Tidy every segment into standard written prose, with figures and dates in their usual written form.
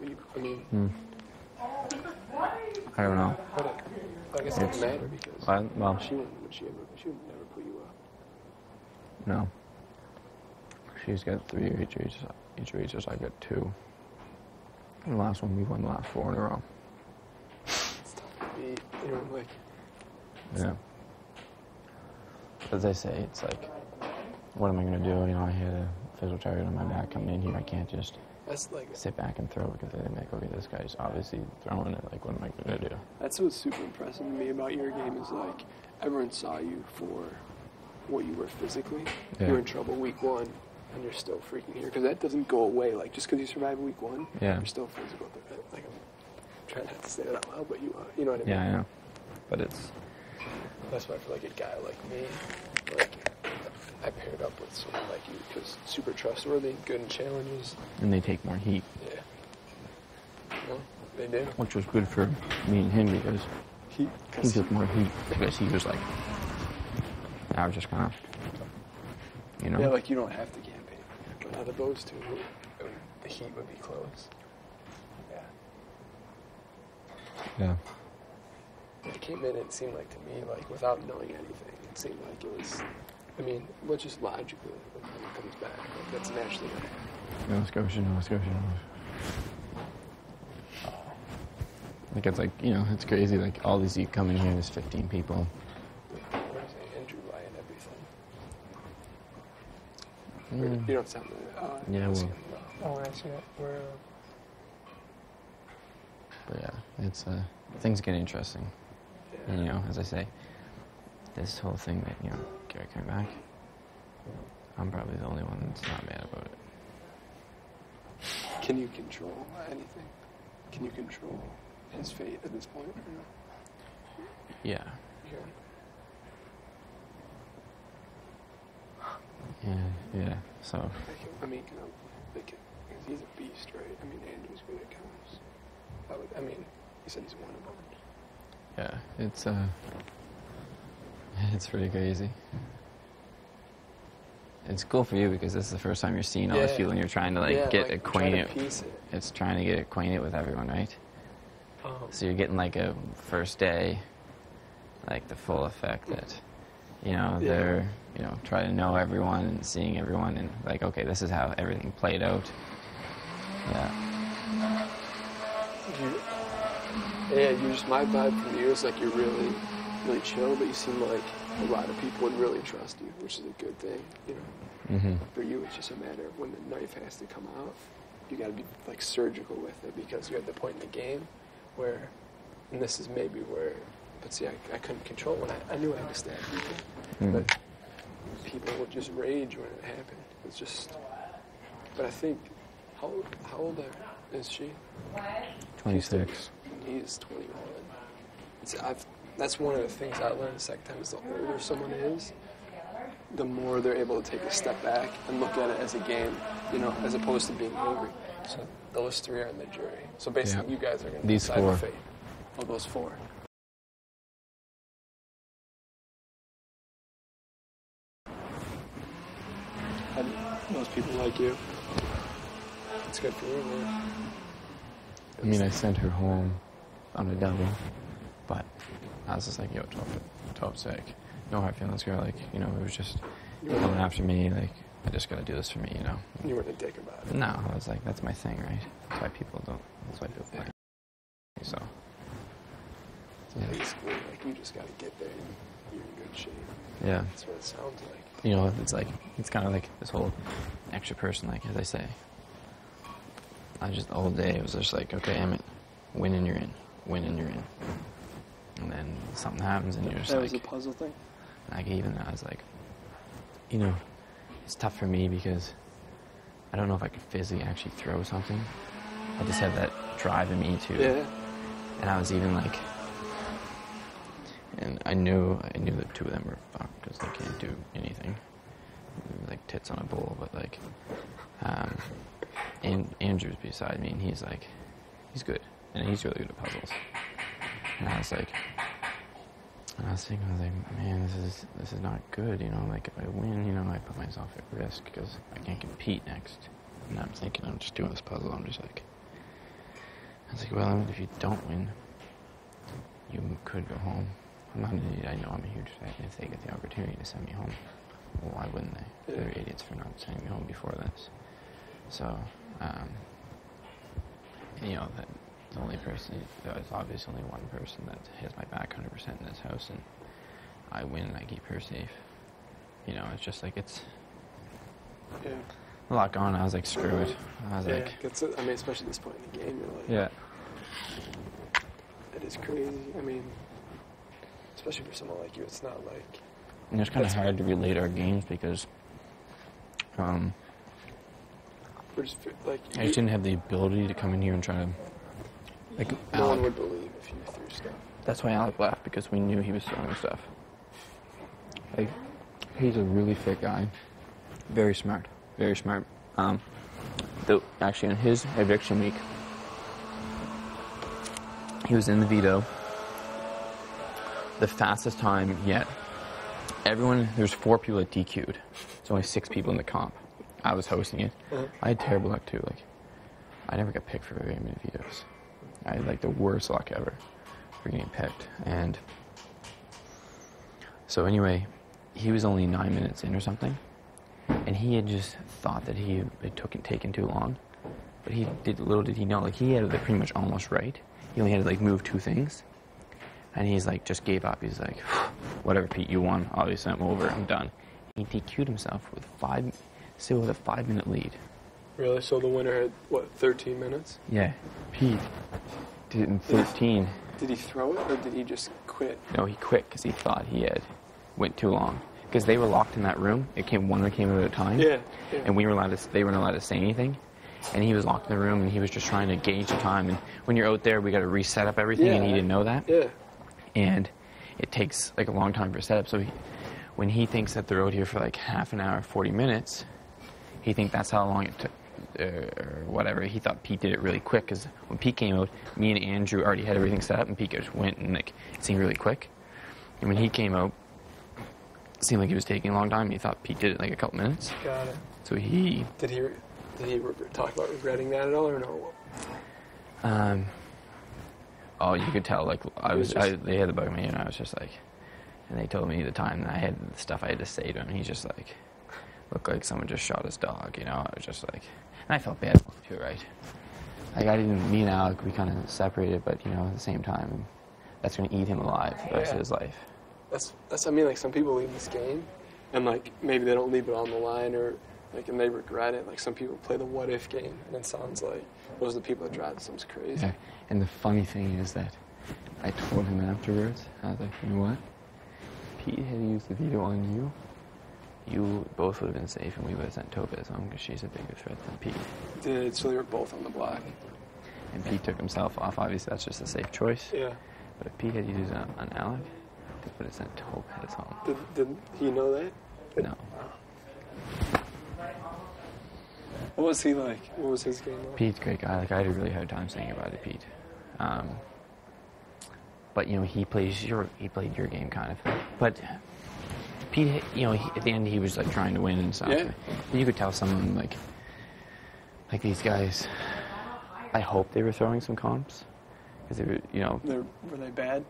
I mean... I don't know. But I guess it doesn't matter because well, she would never put you up. No. She's got 3 each races. I've got 2. And the last one, we won the last 4 in a row. It's tough to beat, you know, like... Yeah. As I say, it's like, what am I going to do? You know, I had a physical target on my back coming in here. I can't just sit back and throw because I'm like, okay, this guy's obviously throwing it. Like, what am I going to do? That's what's super impressive to me about your game is, like, everyone saw you for what you were physically. Yeah. You were in trouble week 1, and you're still freaking here. Because that doesn't go away. Like, just because you survived week 1, yeah. You're still physical. Like, I'm trying not to say that out loud, but you know what I mean? Yeah, I know. But it's... That's why I feel like a guy like me, like, I paired up with someone like you because super trustworthy, good in challenges. And they take more heat. Yeah. Well, they do. Which was good for me and him because he took more heat. Because he was like, I was just kind of, you know? Yeah, like you don't have to campaign. But out of those two, the heat would be close. Yeah. Yeah. It came in, it seemed like to me, like without knowing anything, it seemed like it was, I mean, well, just logically, when it comes back, like that's naturally what happens. Nova Scotia. Like, it's like, you know, it's crazy. Like, all these you come in here, there's 15 people. What is it? Andrew Ly and everything. You don't sound like yeah, well. Oh, I see it. Where? But yeah, it's, things get interesting. Yeah. And, you know, as I say, this whole thing that, you know, Gary came back, I'm probably the only one that's not mad about it. Can you control anything? Can you control his fate at this point? Or no? Yeah. Yeah. Yeah. So. I mean, because he's a beast, right? I mean, Andrew's good at counts. I mean, he said he's one of them. Yeah, it's pretty crazy. It's cool for you because this is the first time you're seeing all these people and you're trying to get acquainted. It's trying to get acquainted with everyone, right? So you're getting like a first day, like the full effect that, you know, they're, you know, trying to know everyone and seeing everyone and like, okay, this is how everything played out. Yeah. You just, my vibe from you is like you're really, really chill, but you seem like a lot of people would really trust you, which is a good thing, you know. Mm-hmm. For you, it's just a matter of when the knife has to come out, you got to be like surgical with it because you're at the point in the game where, and this is maybe where, but see, I couldn't control when I knew I had to stab people, but people would just rage when it happened. It's just, but I think, how old is she? 26. He's 21. That's one of the things I learned the second time is the older someone is, the more they're able to take a step back and look at it as a game, you know, as opposed to being angry. So those 3 are in the jury. So basically you guys are going to decide the fate of those 4. And those people like you. It's good for you, man. I mean, I sent her home on a double, but I was just like, yo, 12 sec. No hard feelings, girl. Like, you know, it was just coming after me. Like, I just got to do this for me, you know. You weren't a dick about it. No, I was like, that's my thing, right? That's why people play. So. Yeah. Basically, like, you just got to get there and you're in good shape. Yeah. That's what it sounds like. You know, it's like, it's kind of like this whole extra person, like, as I say. The whole day, it was just like, okay, Emmett, win and you're in. Win and you're in. And then something happens and you're just that like... That was a puzzle thing? Like, even I was like, you know, it's tough for me because I don't know if I could physically actually throw something. I just have that drive in me too. Yeah. And I was even like... And I knew the 2 of them were fucked because they can't do anything. Like tits on a bull, but like... And Andrew's beside me, and he's like, he's good, and he's really good at puzzles. And I was like, man, this is not good, you know. Like if I win, you know, I put myself at risk because I can't compete next. And I'm thinking, I'm just doing this puzzle. I'm just like, was like, well, if you don't win, you could go home. I'm not an idiot. I know I'm a huge fan. If they get the opportunity to send me home, well, why wouldn't they? They're idiots for not sending me home before this. So, you know, the only person, there's obviously only one person that has my back 100% in this house, and I win and I keep her safe. You know, it's just like, it's a lot going on. I was like, screw it. I was like... I mean, especially at this point in the game, you're like... Yeah. It is crazy. I mean, especially for someone like you, it's not like... And it's kind of hard to relate our games because... we're just, like... I just didn't have the ability to come in here and try to... Like, no one would believe if you threw stuff. That's why Alec left, because we knew he was throwing stuff. Like, he's a really fit guy. Very smart. Very smart. Actually, on his eviction week, he was in the veto. The fastest time yet. There's 4 people that DQ'd. There's only 6 people in the comp. I was hosting it. I had terrible luck too. Like, I never got picked for very many vetoes. I had like the worst luck ever for getting picked. And so anyway, he was only 9 minutes in or something. And he had just thought that he had taken too long. But little did he know, like, he had it pretty much almost right. He only had to like move 2 things. And he's like, just gave up. He's like, whatever, Pete, you won. Obviously, I'm over. I'm done. He DQ'd himself with still with a 5-minute lead. Really? So the winner had, what, 13 minutes? Yeah. Pete did it in 13. Did he throw it, or did he just quit? No, he quit because he thought he had went too long. Because they were locked in that room. One came at a time. Yeah. And they weren't allowed to say anything. And he was locked in the room, and he was just trying to gauge the time. And when you're out there, we got to reset up everything, and he didn't know that. Yeah. And it takes like a long time for setup. So when he thinks that they're out here for like half an hour, 40 minutes, he thinks that's how long it took. Or whatever. He thought Pete did it really quick, because when Pete came out, me and Andrew already had everything set up, and Pete just went and like it seemed really quick. And when he came out, it seemed like it was taking a long time. He thought Pete did it like a couple minutes. Got it. So he did he talk about regretting that at all, or no? Oh, you could tell. Like they had the bug me, and I was just like, and they told me the time that I had the stuff I had to say to him. He's just like, looked like someone just shot his dog, you know. I was just like, and I felt bad for him too, right? Like me and Alec, we kind of separated, but you know, at the same time, and that's going to eat him alive for the rest of his life. That's I mean, like, some people leave this game, and like maybe they don't leave it on the line, or like, and they regret it. Like, some people play the what if game, and it sounds like those are the people that drive themselves crazy. Yeah. And the funny thing is that I told him afterwards, I was like, you know what? Pete had used the veto on you. You both would have been safe, and we would have sent Topaz home, because she's a bigger threat than Pete. So they were both on the block. And Pete took himself off. Obviously, that's just a safe choice. Yeah. But if Pete had used it on Alec, they would have sent Topaz home. Did he know that? No. What was he like? What was his game like? Pete's a great guy. Like, I had a really hard time saying goodbye to Pete. But, you know, he played your game, kind of. But Pete, you know, at the end, he was, like, trying to win and stuff. Yeah. And you could tell someone, like these guys, I hope they were throwing some comps. Because they were, you know... Were they bad?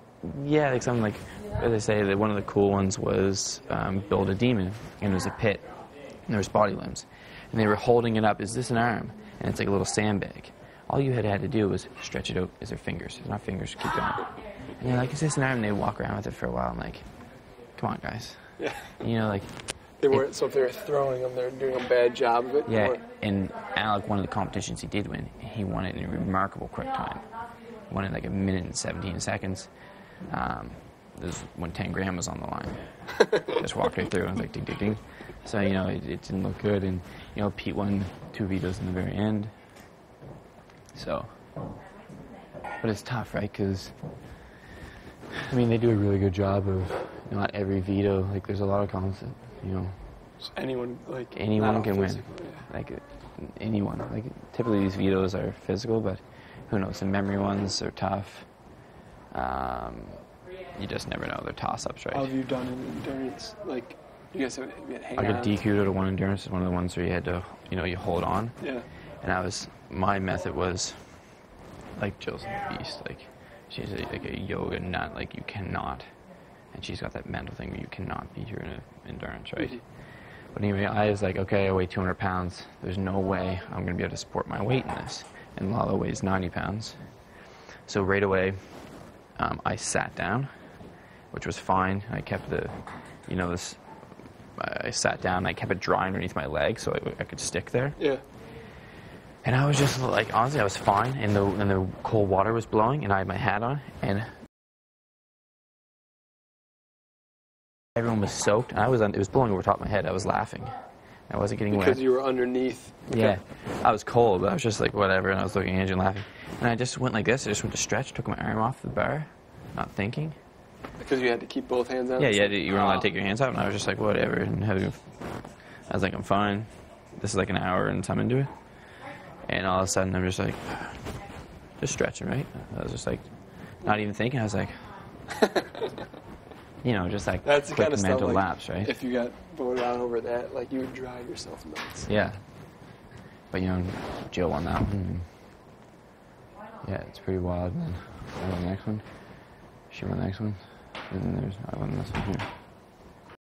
Yeah, like something like, as I say, that one of the cool ones was Build a Demon. And it was a pit. And there was body limbs. And they were holding it up. Is this an arm? And it's like a little sandbag. All you had to do was stretch it out. Is there fingers? There's not fingers. Keep going. And you're like, is this an arm? And they walk around with it for a while. I'm like, come on, guys. Yeah. You know, like... They weren't, so if they were throwing them, they're doing a bad job of it. Yeah, and Alec, one of the competitions he did win, he won it in a remarkable quick time. He won it like 1 minute and 17 seconds. This when 10 grand was on the line. Just walked right through and was like, ding, ding, ding. So, you know, it didn't look good. And, you know, Pete won 2 vetoes in the very end. So, but it's tough, right? Because, I mean, they do a really good job of not every veto. Like, there's a lot of comments that, you know, so anyone can win. Yeah. Like, anyone. Like, typically these vetoes are physical, but who knows? The memory ones are tough. You just never know. They're toss-ups, right? How have you done in endurance? Like, you guys have hang I got on? DQ'd out of one endurance. Is one of the ones where you had to, you know, you hold on. Yeah. And my method was, like Jill's a beast. Like she's like a yoga nut. Like you cannot, and she's got that mental thing where you cannot beat her in endurance, right? Mm-hmm. But anyway, I was like, okay, I weigh 200 pounds. There's no way I'm going to be able to support my weight in this. And Lala weighs 90 pounds. So right away, I sat down, which was fine. I kept I sat down and I kept it dry underneath my leg so I could stick there. Yeah. And I was just like, honestly, I was fine. And the cold water was blowing and I had my hat on. And everyone was soaked, and it was blowing over top of my head. I was laughing. I wasn't getting wet. Because you were underneath. Okay. Yeah. I was cold, but I was just like, whatever, and I was looking at Andrew and laughing. And I just went like this. I just went to stretch, took my arm off the bar, not thinking. Because you had to keep both hands out? Yeah, you weren't allowed to take your hands out, and I was just like, whatever. And I was like, I'm fine. This is like an hour and I'm into it. And all of a sudden, I'm just like, just stretching, right? I was just like, not even thinking. I was like... just like that's quick kind of mental stuff, lapse, right? If you got voted out over that, like you would drive yourself nuts. Yeah. But Jill won that one. Yeah, it's pretty wild. And then I won the next one. She won the next one. And then I won this one here.